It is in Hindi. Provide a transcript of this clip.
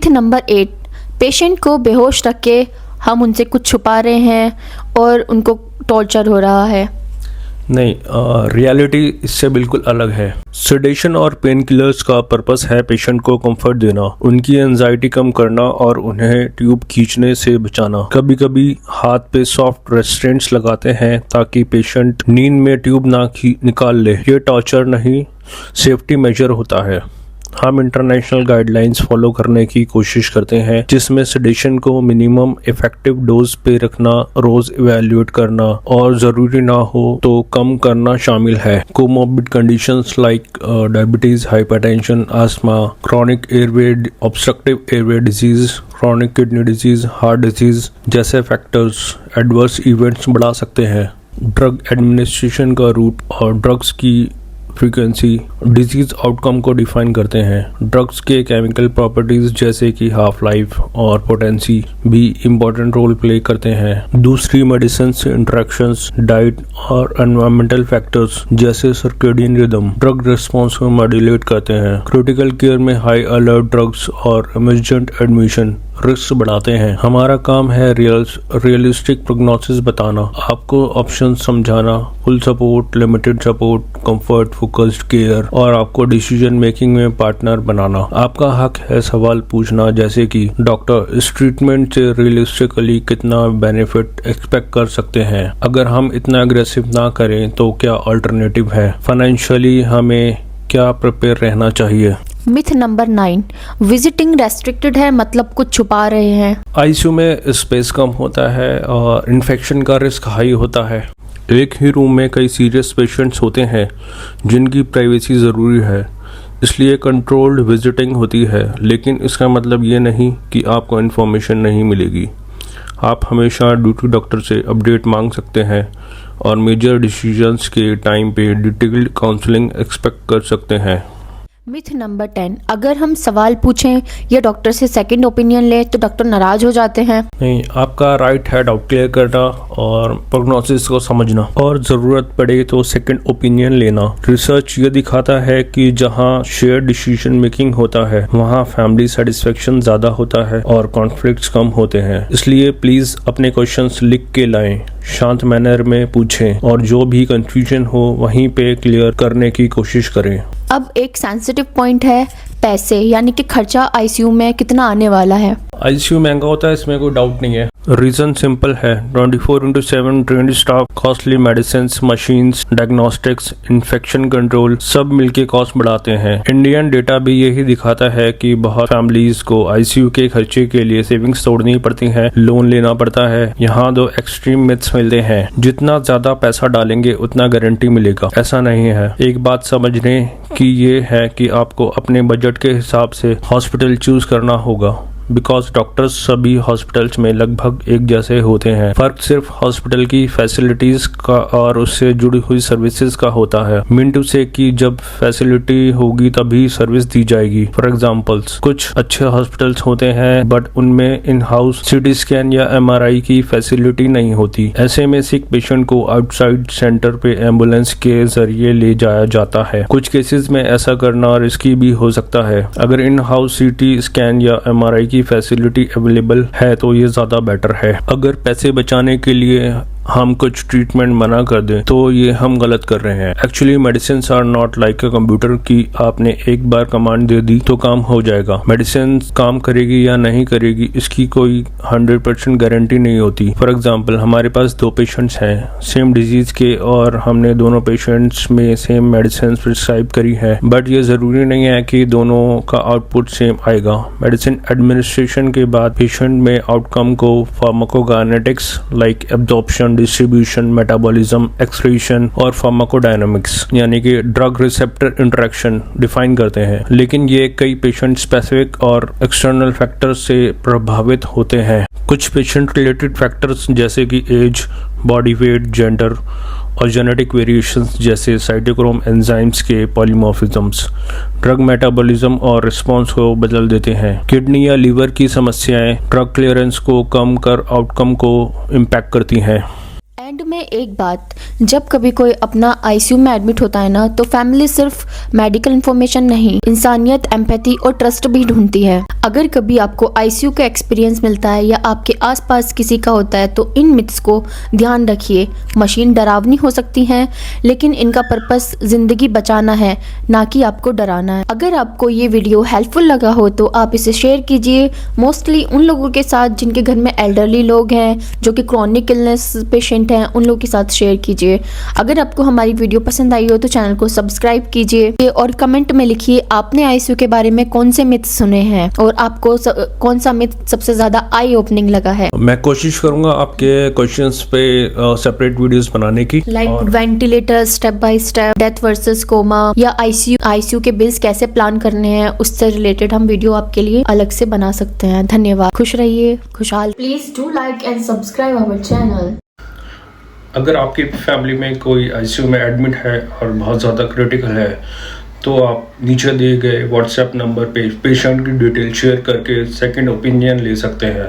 मिथ नंबर 8, पेशेंट को बेहोश रख के हम उनसे कुछ छुपा रहे हैं और उनको टॉर्चर हो रहा है। नहीं, रियलिटी इससे बिल्कुल अलग है। सेडेशन और पेन किलर्स का पर्पस है पेशेंट को कंफर्ट देना, उनकी एंजाइटी कम करना और उन्हें ट्यूब खींचने से बचाना। कभी कभी हाथ पे सॉफ्ट रेस्ट्रेंट्स लगाते हैं ताकि पेशेंट नींद में ट्यूब ना निकाल ले। ये टॉर्चर नहीं, सेफ्टी मेजर होता है। हम इंटरनेशनल गाइडलाइंस फॉलो करने की कोशिश करते हैं, जिसमें सेडेशन को मिनिमम इफेक्टिव डोज पे रखना, रोज इवैल्यूएट करना और जरूरी ना हो तो कम करना शामिल है। Comorbid conditions like diabetes, hypertension, asthma, chronic airway obstructive airway disease, chronic kidney disease, heart disease जैसे फैक्टर्स एडवर्स इवेंट्स बढ़ा सकते हैं। ड्रग एडमिनिस्ट्रेशन का रूट और ड्रग्स की फ्रीक्वेंसी डिजीज आउटकम को डिफाइन करते हैं। ड्रग्स के केमिकल प्रॉपर्टीज जैसे कि हाफ लाइफ और पोटेंसी भी इम्पोर्टेंट रोल प्ले करते हैं। दूसरी मेडिसिन से इंटरेक्शंस, डाइट और एनवायरमेंटल फैक्टर्स जैसे सर्केडियन रिदम ड्रग रिस्पॉन्स को मॉड्यूलेट करते हैं। क्रिटिकल केयर में हाई अलर्ट ड्रग्स और इमरजेंट एडमिशन रिस्क बढ़ाते हैं। हमारा काम है रियलिस्टिक प्रोग्नोसिस बताना, आपको ऑप्शन समझाना, full support, limited support, comfort, focused care और आपको डिसीजन मेकिंग में पार्टनर बनाना। आपका हक है सवाल पूछना, जैसे कि डॉक्टर इस ट्रीटमेंट से रियलिस्टिकली कितना बेनिफिट एक्सपेक्ट कर सकते हैं। अगर हम इतना अग्रेसिव ना करें तो क्या अल्टरनेटिव है। फाइनेंशियली हमें क्या प्रिपेयर रहना चाहिए। मिथ नंबर 9, विजिटिंग रेस्ट्रिक्टेड है मतलब कुछ छुपा रहे हैं। आईसीयू में स्पेस कम होता है और इन्फेक्शन का रिस्क हाई होता है। एक ही रूम में कई सीरियस पेशेंट्स होते हैं जिनकी प्राइवेसी ज़रूरी है, इसलिए कंट्रोल्ड विजिटिंग होती है। लेकिन इसका मतलब ये नहीं कि आपको इन्फॉर्मेशन नहीं मिलेगी। आप हमेशा ड्यूटी डॉक्टर से अपडेट मांग सकते हैं और मेजर डिसीजंस के टाइम पे डिटेल्ड काउंसलिंग एक्सपेक्ट कर सकते हैं। मिथ नंबर 10, अगर हम सवाल पूछें या डॉक्टर से सेकंड ओपिनियन लें तो डॉक्टर नाराज हो जाते हैं। नहीं, आपका राइट है डाउट क्लियर करना और प्रोग्नोसिस को समझना और ज़रूरत पड़े तो सेकंड ओपिनियन लेना। रिसर्च ये दिखाता है कि जहां शेयर डिसीजन मेकिंग होता है वहां फैमिली सेटिस्फेक्शन ज़्यादा होता है और कॉन्फ्लिक्ट्स कम होते हैं। इसलिए प्लीज़ अपने क्वेश्चंस लिख के लाएं, शांत मैनर में पूछें और जो भी कंफ्यूजन हो वहीं पे क्लियर करने की कोशिश करें। अब एक सेंसिटिव पॉइंट है, पैसे यानी कि खर्चा आईसीयू में कितना आने वाला है। आईसीयू महंगा होता है, इसमें कोई डाउट नहीं है। रीजन सिंपल है, 24/7 trend staff, costly medicine, machines, diagnostics, infection control सब मिलके कॉस्ट बढ़ाते हैं। इंडियन डेटा भी यही दिखाता है कि बहुत फैमिलीज को आईसीयू के खर्चे के लिए सेविंग्स तोड़नी पड़ती है, लोन लेना पड़ता है। यहाँ दो एक्सट्रीम मिथ्स मिलते हैं, जितना ज्यादा पैसा डालेंगे उतना गारंटी मिलेगा, ऐसा नहीं है। एक बात समझने की ये है कि आपको अपने बजट के हिसाब से हॉस्पिटल चूज करना होगा, बिकॉज डॉक्टर्स सभी हॉस्पिटल्स में लगभग एक जैसे होते हैं। फर्क सिर्फ हॉस्पिटल की फैसिलिटीज का और उससे जुड़ी हुई सर्विसेज का होता है। मीन टू से कि जब फैसिलिटी होगी तभी सर्विस दी जाएगी। फॉर एग्जांपल्स, कुछ अच्छे हॉस्पिटल्स होते हैं बट उनमें इन हाउस सीटी स्कैन या एमआरआई की फैसिलिटी नहीं होती। ऐसे में सिक पेशेंट को आउटसाइड सेंटर पे एम्बुलेंस के जरिए ले जाया जाता है। कुछ केसेस में ऐसा करना रिस्की भी हो सकता है। अगर इन हाउस सीटी स्कैन या एमआरआई की फैसिलिटी अवेलेबल है तो ये ज्यादा बेटर है। अगर पैसे बचाने के लिए हम कुछ ट्रीटमेंट मना कर दें तो ये हम गलत कर रहे हैं। Actually medicine are not like a computer की आपने एक बार कमांड दे दी तो काम हो जाएगा। मेडिसिन काम करेगी या नहीं करेगी इसकी कोई 100% गारंटी नहीं होती। फॉर एग्जांपल, हमारे पास 2 पेशेंट्स हैं सेम डिजीज के और हमने दोनों पेशेंट्स में सेम मेडिसिन प्रिस्क्राइब करी है, बट ये जरूरी नहीं है कि दोनों का आउटपुट सेम आएगा। मेडिसिन एडमिनिस्ट्रेशन के बाद पेशेंट में आउटकम को pharmacokinetics like absorption, distribution, metabolism, excretion और फार्माकोडायनामिक्स यानी कि ड्रग रिसेप्टर इंटरेक्शन डिफाइन करते हैं। लेकिन ये कई पेशेंट स्पेसिफिक और एक्सटर्नल फैक्टर्स से प्रभावित होते हैं। कुछ पेशेंट रिलेटेड फैक्टर्स जैसे कि एज, बॉडी वेट, जेंडर और जेनेटिक वेरिएशंस जैसे साइटोक्रोम एंजाइम्स के पॉलीमॉर्फिज्म्स ड्रग मेटाबॉलिज्म और रिस्पॉन्स को बदल देते हैं। किडनी या लीवर की समस्याएं ड्रग क्लियरेंस को कम कर आउटकम को इम्पैक्ट करती हैं। एंड में एक बात, जब कभी कोई अपना आईसीयू में एडमिट होता है ना, तो फैमिली सिर्फ मेडिकल इंफॉर्मेशन नहीं, इंसानियत, एम्पैथी और ट्रस्ट भी ढूंढती है। अगर कभी आपको आईसीयू का एक्सपीरियंस मिलता है या आपके आसपास किसी का होता है तो इन मिथ्स को ध्यान रखिए। मशीन डरावनी हो सकती है, लेकिन इनका पर्पस जिंदगी बचाना है, ना कि आपको डराना है। अगर आपको ये वीडियो हेल्पफुल लगा हो तो आप इसे शेयर कीजिए, मोस्टली उन लोगों के साथ जिनके घर में एल्डरली लोग हैं, जो कि क्रॉनिक इलनेस पेशेंट हैं, उन लोगों के साथ शेयर कीजिए। अगर आपको हमारी वीडियो पसंद आई हो तो चैनल को सब्सक्राइब कीजिए और कमेंट में लिखिए आपने आईसीयू के बारे में कौन से मिथ सुने हैं और आपको कौन सा मिथ सबसे ज्यादा आई ओपनिंग लगा है। मैं कोशिश करूंगा आपके क्वेश्चंस पे सेपरेट वीडियोस बनाने की, like ventilator step by step, death versus coma, या आईसीयू के बिल्स कैसे प्लान करने हैं, उससे रिलेटेड हम वीडियो आपके लिए अलग से बना सकते हैं। धन्यवाद, खुश रहिए, खुशहाल। Please do like and subscribe our channel. अगर आपकी फैमिली में कोई आईसीयू में एडमिट है और बहुत ज़्यादा क्रिटिकल है तो आप नीचे दिए गए व्हाट्सएप नंबर पे पेशेंट की डिटेल शेयर करके सेकंड ओपिनियन ले सकते हैं।